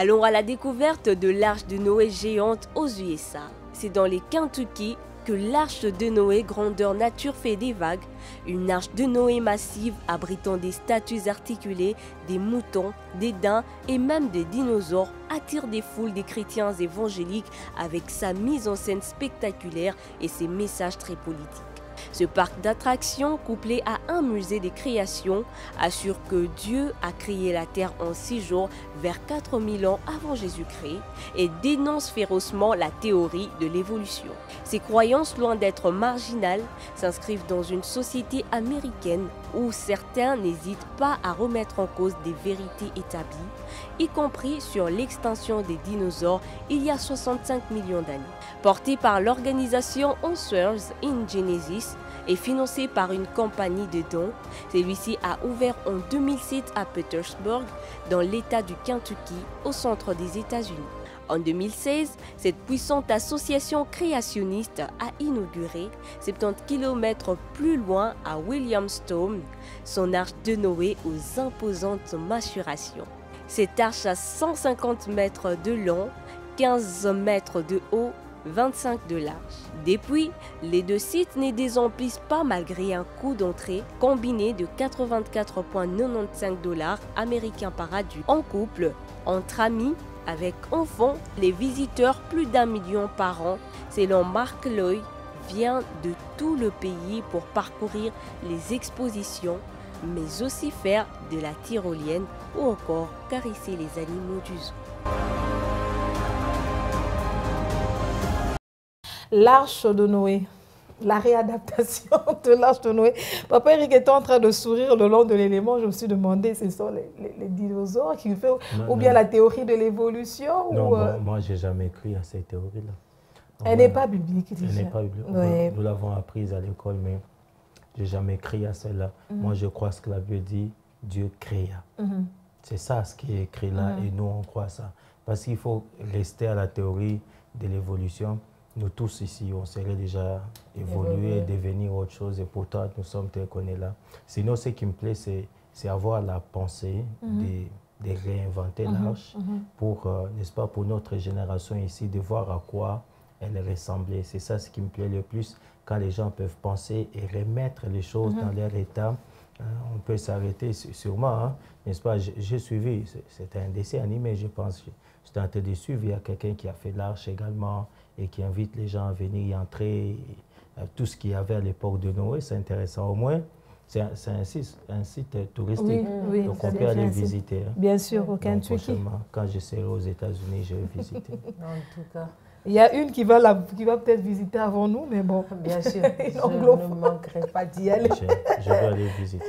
Allons à la découverte de l'arche de Noé géante aux USA. C'est dans les Kentucky que l'arche de Noé grandeur nature fait des vagues. Une arche de Noé massive abritant des statues articulées, des moutons, des daims et même des dinosaures attire des foules des chrétiens évangéliques avec sa mise en scène spectaculaire et ses messages très politiques. Ce parc d'attractions, couplé à un musée des créations, assure que Dieu a créé la terre en 6 jours vers 4000 ans avant Jésus-Christ et dénonce férocement la théorie de l'évolution. Ces croyances, loin d'être marginales, s'inscrivent dans une société américaine où certains n'hésitent pas à remettre en cause des vérités établies, y compris sur l'extinction des dinosaures il y a 65 millions d'années. Porté par l'organisation Answers in Genesis et financé par une compagnie de dons, celui-ci a ouvert en 2007 à Petersburg, dans l'État du Kentucky, au centre des États-Unis. En 2016, cette puissante association créationniste a inauguré, 70 km plus loin à Williamstown, son arche de Noé aux imposantes mâchurations. Cette arche a 150 mètres de long, 15 mètres de haut, 25 de large. Depuis, les deux sites ne désemplissent pas malgré un coût d'entrée combiné de 84,95 $ américains par adulte. En couple, entre amis, avec enfants, les visiteurs, plus d'1 million par an, selon Mark Loy, viennent de tout le pays pour parcourir les expositions, mais aussi faire de la tyrolienne ou encore caresser les animaux du zoo. L'arche de Noé, la réadaptation de l'arche de Noé. Papa Eric était en train de sourire le long de l'élément. Je me suis demandé, ce sont les dinosaures qui fait, ou bien la théorie de l'évolution? Non, moi, je n'ai jamais cru à cette théorie-là. Elle n'est pas biblique. Elle n'est pas biblique. Ouais. Nous l'avons apprise à l'école, mais je n'ai jamais cru à celle-là. Moi, je crois ce que la Bible dit, Dieu créa. C'est ça ce qui est écrit là, et nous, on croit ça. Parce qu'il faut rester à la théorie de l'évolution. Nous tous ici, on serait déjà évolué, devenir autre chose, et pourtant, nous sommes tels qu'on est là. Sinon, ce qui me plaît, c'est avoir la pensée de réinventer l'arche pour, n'est-ce pas, pour notre génération ici, de voir à quoi elle ressemblait. C'est ça ce qui me plaît le plus, quand les gens peuvent penser et remettre les choses dans leur état. On peut s'arrêter sûrement, hein, n'est-ce pas? J'ai suivi, c'était un dessin animé, je pense. J'étais en train de suivre, il y a quelqu'un qui a fait l'arche également et qui invite les gens à venir y entrer. Tout ce qu'il y avait à l'époque de Noé, c'est intéressant. Au moins, c'est un site touristique, donc on peut aller visiter. Hein. Bien sûr, au Kentucky. Quand je serai aux États-Unis, je vais visiter. En tout cas. Il y a une qui va peut-être visiter avant nous, mais bon. Bien sûr, je ne manquerai pas d'y aller. Je vais aller visiter.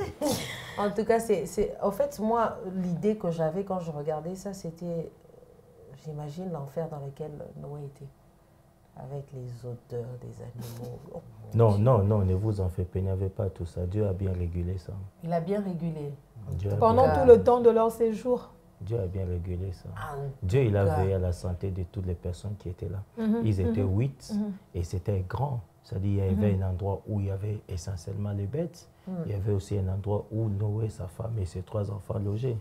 En tout cas, en fait, moi, l'idée que j'avais quand je regardais ça, c'était, j'imagine, l'enfer dans lequel Noé était. Avec les odeurs des animaux. Oh, non, ne vous en faites pas, il n'y avait pas tout ça. Dieu a bien régulé ça. Il a bien régulé. Pendant tout le temps de leur séjour. Dieu a bien régulé ça. Dieu, il a veillé à la santé de toutes les personnes qui étaient là. Ils étaient 8 et c'était grand. C'est-à-dire qu'il y avait un endroit où il y avait essentiellement les bêtes. Il y avait aussi un endroit où Noé, sa femme et ses 3 enfants logeaient.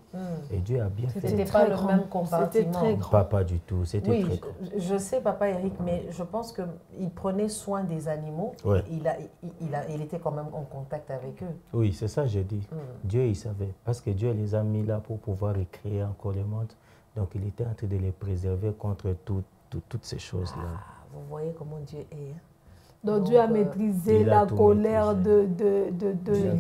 Et Dieu a bien fait. C'était pas le même compartiment. C'était très grand. Pas du tout. C'était très grand. Je sais, Papa Eric, mais je pense qu'il prenait soin des animaux. Ouais. Il était quand même en contact avec eux. Oui, c'est ça que je dis. Dieu, il savait. Parce que Dieu les a mis là pour pouvoir recréer encore le monde. Donc, il était en train de les préserver contre toutes ces choses-là. Vous voyez comment Dieu est. Donc Dieu a maîtrisé la colère du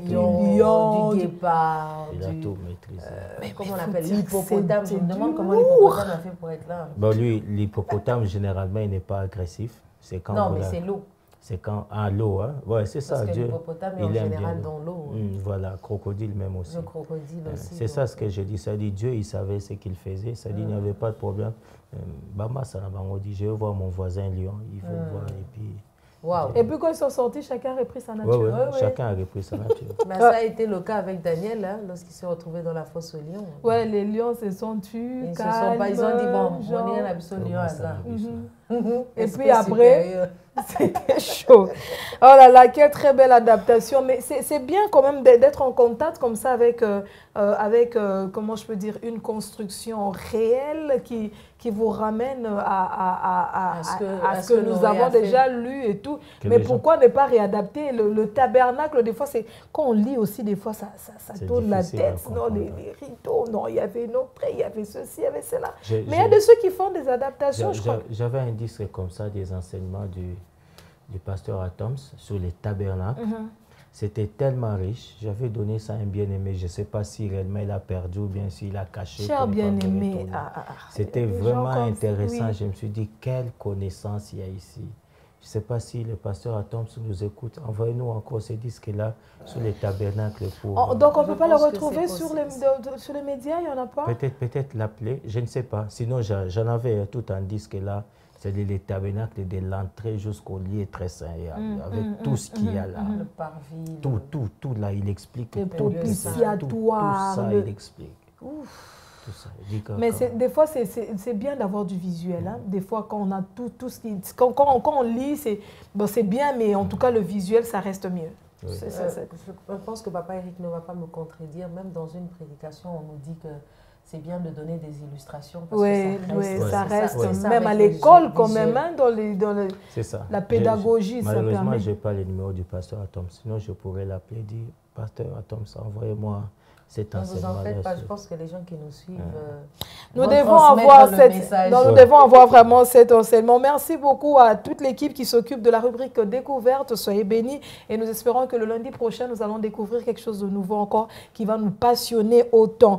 lion, du guépard. Il a tout maîtrisé. Comment on appelle l'hippopotame? Je me demande comment l'hippopotame a fait pour être là. Bon, lui, l'hippopotame, généralement, il n'est pas agressif. Quand non, mais c'est l'eau. C'est quand l'eau, hein? Ouais, c'est ça. Parce que l'hippopotame est en général dans l'eau. Voilà, crocodile même aussi. Le crocodile aussi. C'est ça ce que je dis. Ça dit, Dieu, il savait ce qu'il faisait. Ça dit, il n'y avait pas de problème. Bama, ça dit, je vais voir mon voisin lion. Il faut voir. Et puis, Wow. Et puis quand ils sont sortis, chacun a repris sa nature. Ouais, chacun a repris sa nature. Mais ça a été le cas avec Daniel, hein, lorsqu'il s'est retrouvé dans la fosse aux lions. Ouais, les lions se sont tus. Ils se sont pas, ils ont dit bon, genre... on est un absolu lion hasard. Et puis après, c'était chaud. Oh là là, quelle très belle adaptation. Mais c'est bien quand même d'être en contact comme ça avec, comment je peux dire, une construction réelle qui vous ramène à ce que nous avons déjà lu et tout. Mais pourquoi ne pas réadapter le tabernacle? Des fois, quand on lit aussi, des fois, ça tourne la tête. Non, les rideaux, non, il y avait une autre, il y avait ceci, il y avait cela. Mais il y a de ceux qui font des adaptations, je crois. J'avais un disque comme ça, des enseignements du pasteur Atoms sur les tabernacles. C'était tellement riche. J'avais donné ça à un bien-aimé. Je ne sais pas si réellement il a perdu ou bien s'il a caché. Cher bien-aimé. C'était vraiment intéressant. Oui. Je me suis dit, quelle connaissance il y a ici. Je ne sais pas si le pasteur Atoms nous écoute. Envoyez-nous encore ces disques-là sur les tabernacles. Donc on ne peut pas le retrouver sur les médias, il n'y en a pas? Peut-être l'appeler, je ne sais pas. Sinon, j'en avais tout un disque là. C'est-à-dire les tabernacles de l'entrée jusqu'au lieu très saint, avec tout ce qu'il y a là. Le parvis. Tout là, il explique. Le propitiatoire. Tout ça, il explique. Ouf. Tout ça. Mais des fois, c'est bien d'avoir du visuel. Hein. Des fois, quand on a tout ce qui... Quand on lit, c'est bien, mais en tout cas, le visuel, ça reste mieux. Oui. Je pense que Papa Eric ne va pas me contredire. Même dans une prédication, on nous dit que c'est bien de donner des illustrations. Oui, ça reste. Même à l'école, quand même, hein, dans la pédagogie, ça permet. Malheureusement, je n'ai pas le numéro du pasteur Atoms. Sinon, je pourrais l'appeler et dire, pasteur Atoms, envoyez-moi cet enseignement. Ne vous en faites pas, je pense que les gens qui nous suivent... Nous devons avoir vraiment cet enseignement. Merci beaucoup à toute l'équipe qui s'occupe de la rubrique découverte. Soyez bénis et nous espérons que le lundi prochain, nous allons découvrir quelque chose de nouveau encore qui va nous passionner autant.